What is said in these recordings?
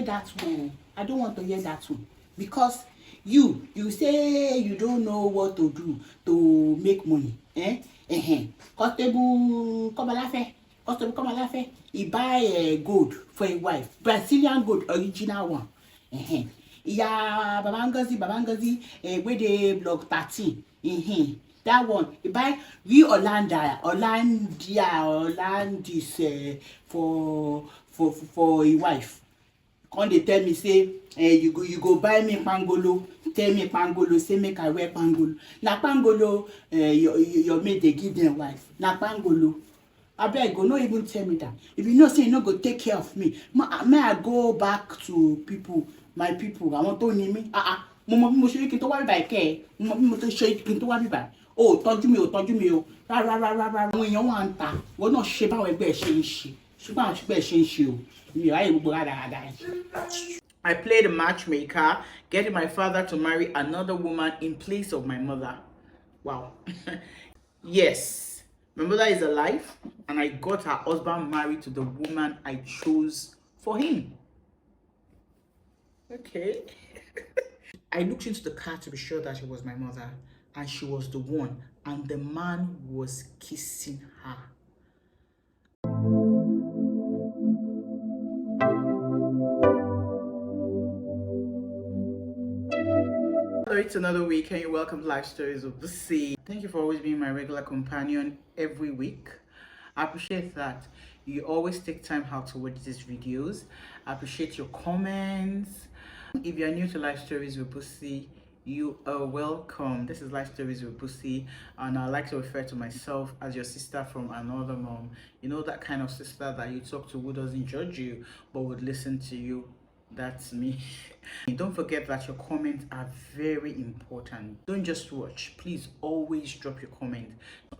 that one. I don't want to hear that one. Because you say you don't know what to do to make money. Constable Komalafe, he buy gold for a wife. Brazilian gold, original one. Yeah, Babangozi, where they block 13. That one, he buy Hollandis for a wife. Come they tell me say, you go buy me pangolo. Tell me pangolo, say make I wear pangolo. Na pangolo, your mate they give them wife. Na pangolo. Abeg go no even tell me that. If you know say you no go take care of me, may I go back to people, my people. I want to name me. Mo ṣe kí n tó wá bíbá ke. Mo tó ṣe kí n tó wá bíbá. O tọ́jú mi o. Rárá. Àwọn èèyàn wà ń ta. Wọ́n náà ṣe báwọn ẹgbẹ́ ṣe ń ṣe. Ṣùgbọ́n àwọn ẹgbẹ́ ṣe ń ṣe o. Mi ò ráyè gbogbo rádàrádà. I played a matchmaker, getting my father to marry another woman in place of my mother. Wow. Yes, my mother is alive, and I got her husband married to the woman I chose for him. Okay. I looked into the car to be sure that she was my mother, and she was the one, and the man was kissing her. Hello, it's another week and you're welcome to Life Stories of Bussy. Thank you for always being my regular companion every week. I appreciate that. You always take time out to watch these videos. I appreciate your comments. If you're new to Life Stories with Bussy, you are welcome. This is Life Stories with Bussy, and I like to refer to myself as your sister from another mom. You know, that kind of sister that you talk to who doesn't judge you but would listen to you. That's me. Don't forget that your comments are very important. Don't just watch. Please always drop your comment.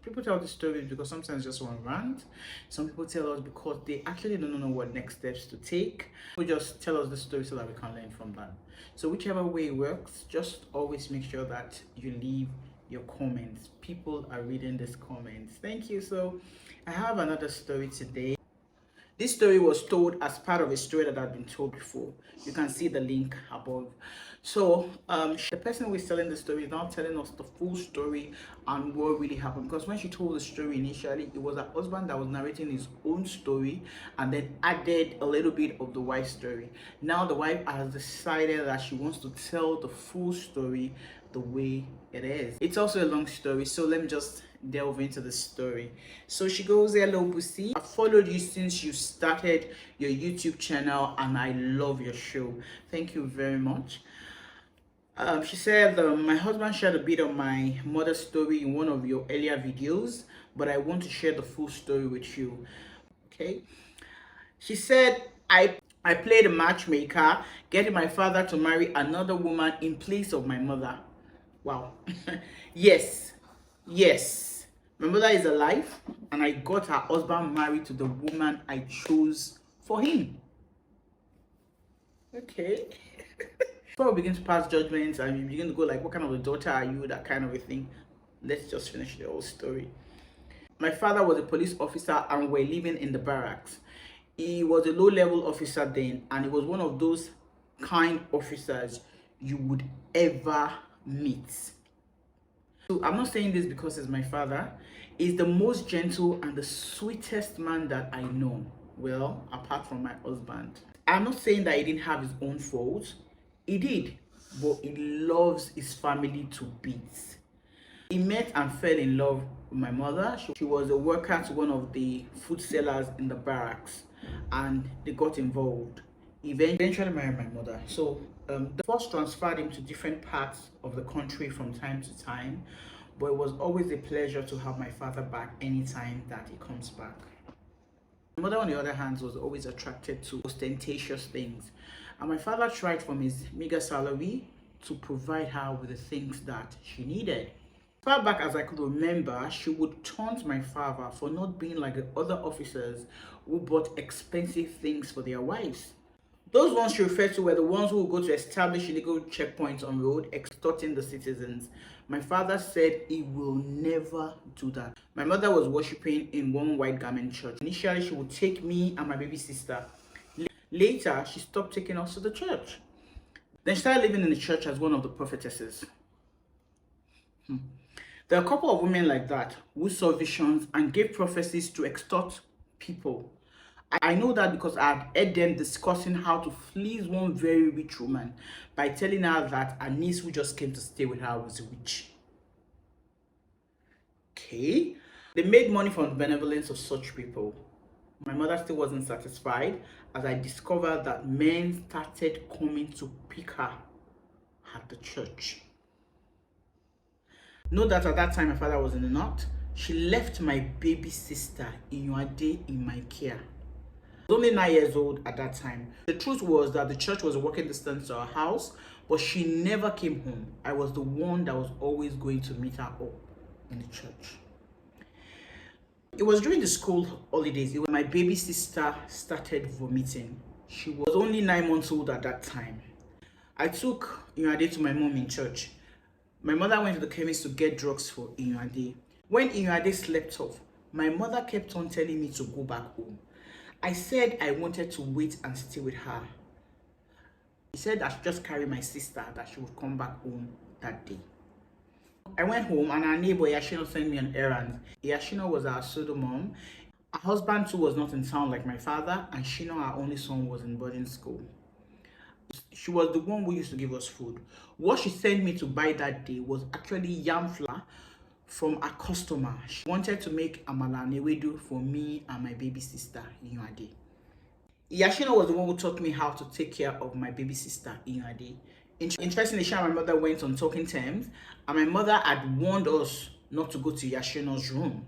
People tell the stories because sometimes just one rant. Some people tell us because they actually don't know what next steps to take. We just tell us the story so that we can learn from that. So whichever way it works, just always make sure that you leave your comments. People are reading these comments. Thank you. So I have another story today. This story was told as part of a story that had been told before. You can see the link above. So the person who is telling the story is now telling us the full story and what really happened. Because when she told the story initially, it was her husband that was narrating his own story and then added a little bit of the wife's story. Now the wife has decided that she wants to tell the full story the way it is. It's also a long story, so let me just delve into the story. So she goes, hello Bussy, I followed you since you started your YouTube channel and I love your show. Thank you very much. She said, my husband shared a bit of my mother's story in one of your earlier videos, but I want to share the full story with you. Okay. She said, I played a matchmaker, getting my father to marry another woman in place of my mother. Wow. Yes. My mother is alive, and I got her husband married to the woman I chose for him. Okay. Before we begin to pass judgments and we begin to go like, what kind of a daughter are you? That kind of a thing. Let's just finish the whole story. My father was a police officer and we're living in the barracks. He was a low-level officer then, and he was one of those kind officers you would ever meet. So I'm not saying this because he's my father. He's the most gentle and the sweetest man that I know. Well, apart from my husband. I'm not saying that he didn't have his own faults. He did, but he loves his family to bits. He met and fell in love with my mother. She was a worker to one of the food sellers in the barracks, and they got involved. He eventually married my mother. So the force transferred him to different parts of the country from time to time, but it was always a pleasure to have my father back anytime that he comes back. My mother, on the other hand, was always attracted to ostentatious things, and my father tried from his meager salary to provide her with the things that she needed. Far back as I could remember, she would taunt my father for not being like the other officers who bought expensive things for their wives. Those ones she referred to were the ones who would go to establish illegal checkpoints on road, extorting the citizens. My father said he will never do that. My mother was worshipping in one white garment church. Initially, she would take me and my baby sister. Later, she stopped taking us to the church. Then she started living in the church as one of the prophetesses. There are a couple of women like that who saw visions and gave prophecies to extort people. I know that because I had heard them discussing how to fleece one very rich woman by telling her that her niece who just came to stay with her was a witch. Okay? They made money from the benevolence of such people. My mother still wasn't satisfied as I discovered that men started coming to pick her at the church. Note that at that time my father was in the north. She left my baby sister Inyuade in my care. I was only 9 years old at that time. The truth was that the church was a walking distance to our house, but she never came home. I was the one that was always going to meet her up in the church. It was during the school holidays when my baby sister started vomiting. She was only 9 months old at that time. I took Inyuade to my mom in church. My mother went to the chemist to get drugs for Inyuade. When Inyuade slept off, my mother kept on telling me to go back home. I said I wanted to wait and stay with her. She said I should just carry my sister, that she would come back home that day. I went home and our neighbor Yashino sent me an errand. Yashino was our pseudo mom. Her husband too was not in town like my father, and Shino, our only son, was in boarding school. She was the one who used to give us food. What she sent me to buy that day was actually yam flour from a customer. She wanted to make amala and ewedu for me and my baby sister, Inyuade. Yashino was the one who taught me how to take care of my baby sister, Inyuade. Interestingly, she and my mother went on talking terms, and my mother had warned us not to go to Yashino's room.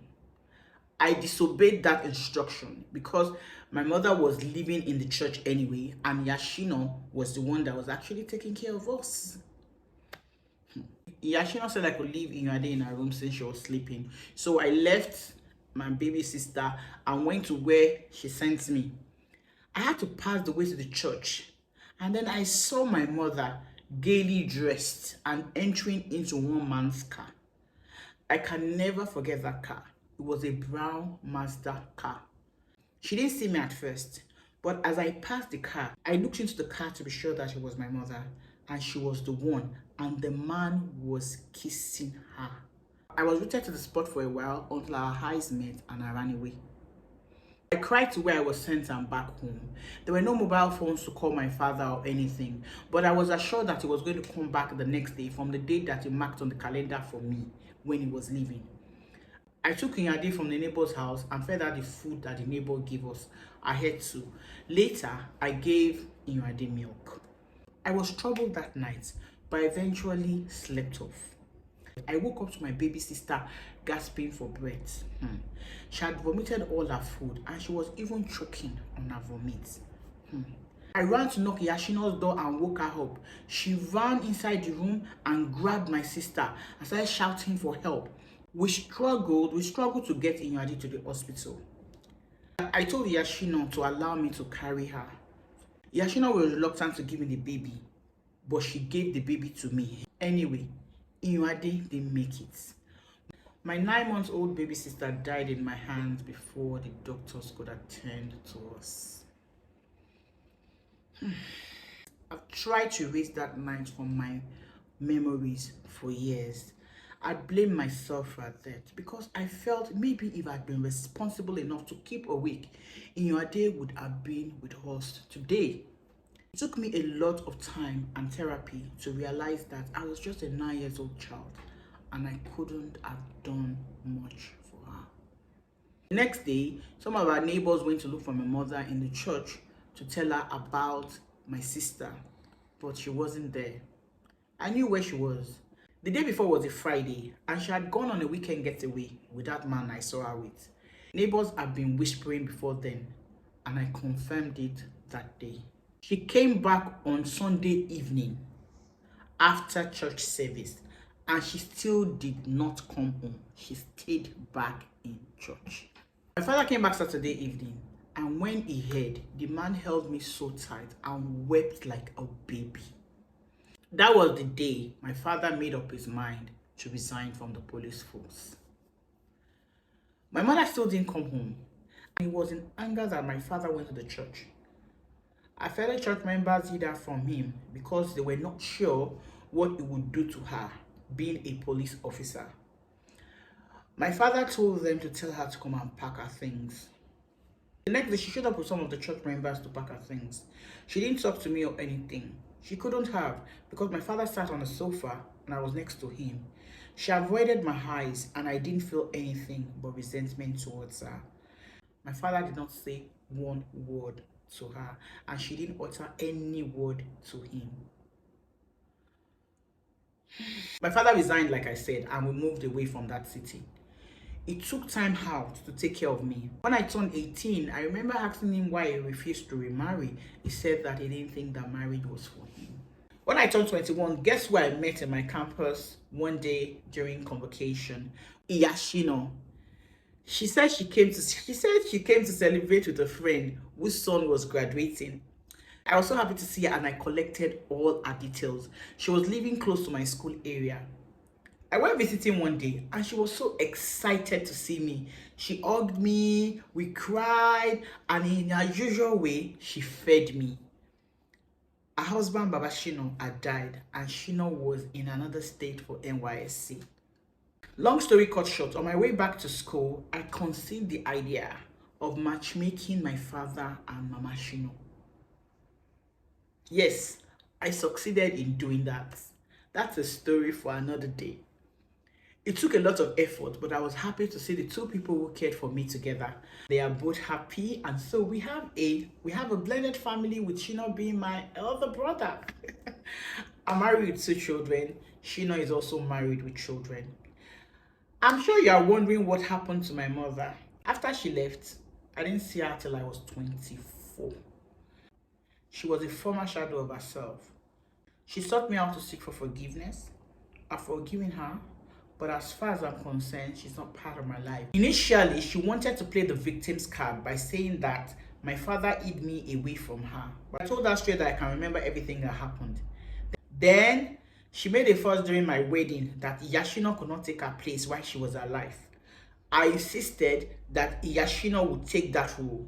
I disobeyed that instruction because my mother was living in the church anyway, and Yashino was the one that was actually taking care of us. Yashino said I could leave Inyuade in her room since she was sleeping. So I left my baby sister and went to where she sent me. I had to pass the way to the church, and then I saw my mother gaily dressed and entering into one man's car. I can never forget that car. It was a brown Mazda car. She didn't see me at first, but as I passed the car, I looked into the car to be sure that she was my mother, and she was the one, and the man was kissing her. I was rooted to the spot for a while until our eyes met and I ran away. I cried to where I was sent and back home. There were no mobile phones to call my father or anything, but I was assured that he was going to come back the next day from the date that he marked on the calendar for me when he was leaving. I took Inyuade from the neighbor's house and fed her the food that the neighbor gave us. I had to. Later, I gave Inyuade milk. I was troubled that night, but eventually slept off. I woke up to my baby sister gasping for breath. She had vomited all her food and she was even choking on her vomit. I ran to knock Yashino's door and woke her up. She ran inside the room and grabbed my sister and started shouting for help. We struggled to get Inyuade to the hospital. I told Yashino to allow me to carry her. Yashino was reluctant to give me the baby, but she gave the baby to me. Anyway, Inyuade didn't make it. My 9-month-old baby sister died in my hands before the doctors could attend to us. I've tried to erase that night from my memories for years. I blame myself for that because I felt maybe if I'd been responsible enough to keep awake, Inyuade would have been with us today. It took me a lot of time and therapy to realize that I was just a 9-year-old child and I couldn't have done much for her. The next day, some of our neighbors went to look for my mother in the church to tell her about my sister, but she wasn't there. I knew where she was. The day before was a Friday, and she had gone on a weekend getaway with that man I saw her with. Neighbors had been whispering before then, and I confirmed it that day. She came back on Sunday evening after church service, and she still did not come home. She stayed back in church. My father came back Saturday evening, and when he heard, the man held me so tight and wept like a baby. That was the day my father made up his mind to resign from the police force. My mother still didn't come home, and he was in anger that my father went to the church. Our fellow church members hid her from him because they were not sure what it would do to her, being a police officer. My father told them to tell her to come and pack her things. The next day, she showed up with some of the church members to pack her things. She didn't talk to me or anything. She couldn't have, because my father sat on the sofa and I was next to him. She avoided my eyes and I didn't feel anything but resentment towards her. My father did not say one word to her and she didn't utter any word to him. My father resigned, like I said, and we moved away from that city. It took time out to take care of me. When I turned 18, I remember asking him why he refused to remarry. He said that he didn't think that marriage was for him. When I turned 21, guess who I met in my campus one day during convocation? Iyashino. She said she came to celebrate with a friend whose son was graduating. I was so happy to see her and I collected all her details. She was living close to my school area. I went visiting one day and she was so excited to see me. She hugged me, we cried, and in her usual way, she fed me. Her husband, Baba Shino, had died and Shino was in another state for NYSC. Long story cut short, on my way back to school, I conceived the idea of matchmaking my father and Mama Shino. Yes, I succeeded in doing that. That's a story for another day. It took a lot of effort, but I was happy to see the two people who cared for me together. They are both happy, and so we have a blended family with Shino being my elder brother. I'm married with 2 children. Shino is also married with children. I'm sure you are wondering what happened to my mother. After she left, I didn't see her till I was 24. She was a former shadow of herself. She taught me how to seek for forgiveness. I've forgiven her. But as far as I'm concerned, she's not part of my life. Initially, she wanted to play the victim's card by saying that my father hid me away from her. But I told her straight that I can remember everything that happened. Then, she made a fuss during my wedding that Iyashino could not take her place while she was alive. I insisted that Iyashino would take that role.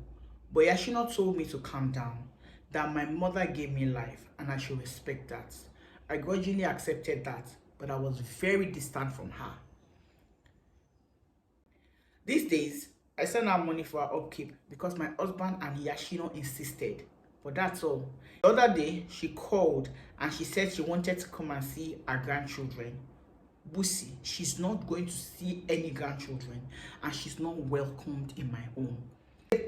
But Iyashino told me to calm down, that my mother gave me life and I should respect that. I grudgingly accepted that, but I was very distant from her. These days, I send her money for her upkeep because my husband and Yashino insisted. But that's all. The other day, she called and she said she wanted to come and see her grandchildren. Bussy, she's not going to see any grandchildren and she's not welcomed in my home.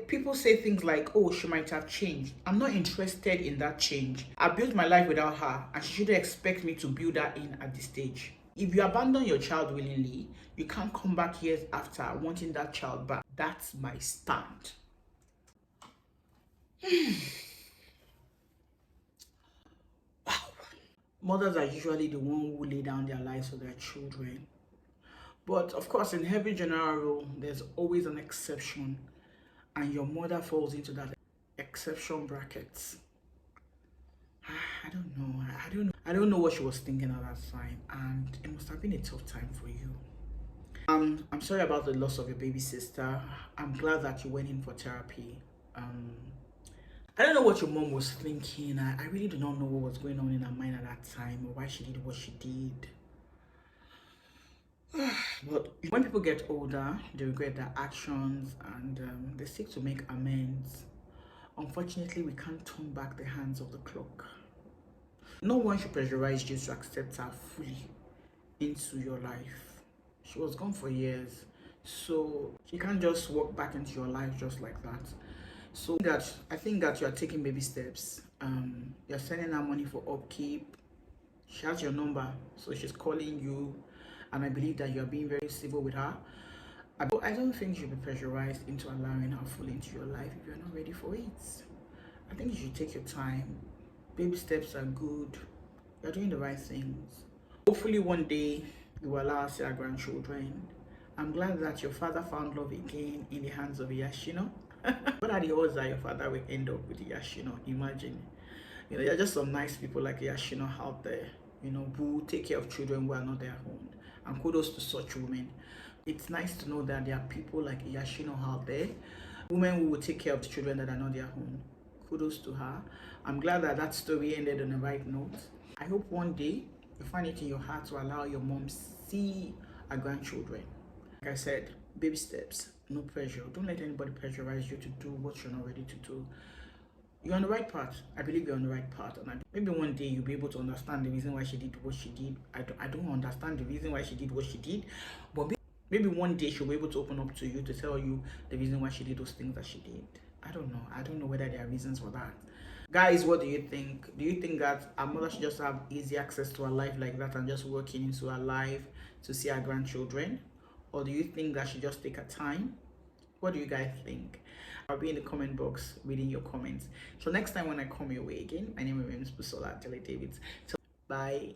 People say things like, oh, she might have changed. I'm not interested in that change. I built my life without her and she shouldn't expect me to build her in at this stage. If you abandon your child willingly, you can't come back years after wanting that child back. That's my stand. Wow. Mothers are usually the ones who lay down their lives for their children. But of course, in every general rule, there's always an exception. And your mother falls into that exception bracket. I don't know what she was thinking at that time, and it must have been a tough time for you. I'm sorry about the loss of your baby sister. I'm glad that you went in for therapy. I don't know what your mom was thinking. I really do not know what was going on in her mind at that time or why she did what she did. But when people get older, they regret their actions and they seek to make amends. Unfortunately, we can't turn back the hands of the clock. No one should pressurize you to accept her fully into your life. She was gone for years, so she can't just walk back into your life just like that. So I think that you are taking baby steps. You're sending her money for upkeep. She has your number, so she's calling you. And I believe that you're being very civil with her. I don't think you should be pressurized into allowing her fully into your life if you're not ready for it. I think you should take your time. Baby steps are good. You're doing the right things. Hopefully one day you will allow us to see our grandchildren. I'm glad that your father found love again in the hands of Yashino. What are the odds that your father will end up with Yashino? Imagine. There are just some nice people like Yashino out there, who take care of children who are not their own. And kudos to such women. It's nice to know that there are people like Yashino out there, women who will take care of the children that are not their own. kudos to her. I'm glad that that story ended on the right note. I hope one day you find it in your heart to allow your mom see her grandchildren. Like I said, baby steps, no pressure. Don't let anybody pressurize you to do what you're not ready to do. You're on the right path. I believe you're on the right path, and maybe one day you'll be able to understand the reason why she did what she did. I don't understand the reason why she did what she did, but maybe one day she'll be able to open up to you to tell you the reason why she did those things that she did. I don't know. I don't know whether there are reasons for that. Guys, what do you think? Do you think that a mother should just have easy access to her life like that and just working into her life to see her grandchildren? Or do you think that she just take her time? What do you guys think? I'll be in the comment box reading your comments. So next time when I come your way again, my name remains Busola David. So bye.